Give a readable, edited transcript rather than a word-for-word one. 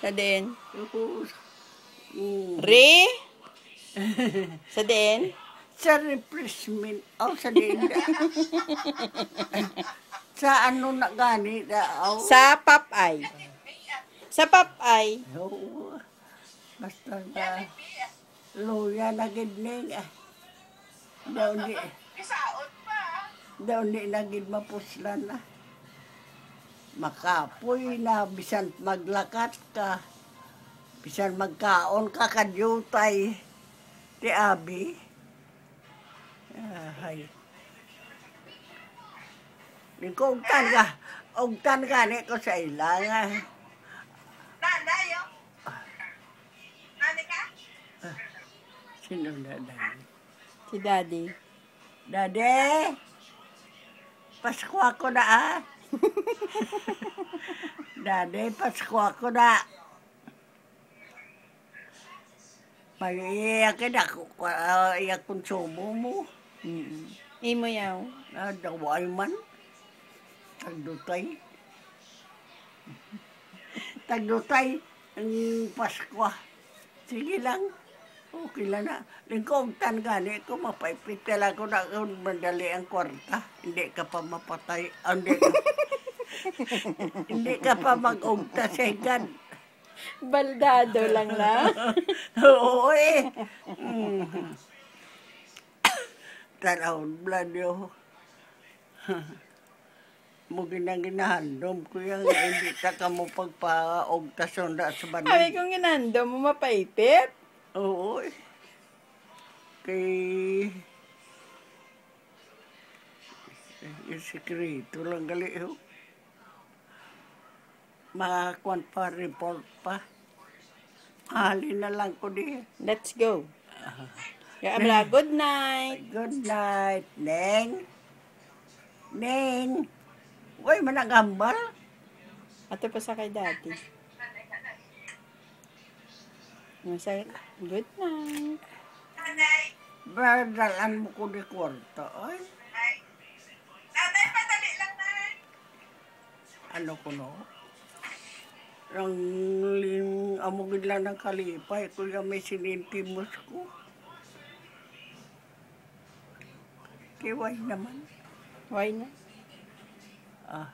Sa din. Mm. Re? Sa din? Sa refreshment. Oh, sa din. Sa ano na gani daw? Sa Popeye. Sa Popeye. Oo. Basta na luya na gidning. Daw ni nagid mapuslan na. Makapoy na bisan maglakat ka. Bisan magkaon ka kadyutay. Ti abi. Ay. Niko ugtan ka ni ko sa ilang. Nanay, oh. Nanay ka? Sino na dahil? Si Daddy. Dade, Pasko ako na ah. Dade, Pasko ako na. Mag-iyakin ako, iyak konsumo mo. Imo yaw. Daway man. Tagdutay. Tagdutay ang Pasko. Sige lang. Okay lang na. Lingkongtan gani ko, mapaipit lang ko na madali ang kwarta. Hindi ka pa mapatay. Hindi ka pa mag-ugta segan. Baldado lang lang. Oo eh. Tanawon blood yo. Mo ginahandom ko yung hindi ka mo pagpa-ugta sonda sa Sabi banig. kong ginando mo mapaipit. Oo eh. Kay... Yung sikreto lang gali ho. Makakuan pa, report pa. Halin na lang ko di. Let's go. Abla, good night. Good night, Neng. Neng. Uy, managambal. Ato pa sa kay Daddy. Masaya. Good night. Nanay. Badalan mo ko di kwarta. Ay, Nanay, padali lang, Nay. ano ko no? Ang amugid lang ng kalipay. Kuya may sinintimos ko. Kiway naman. Why na? Ah.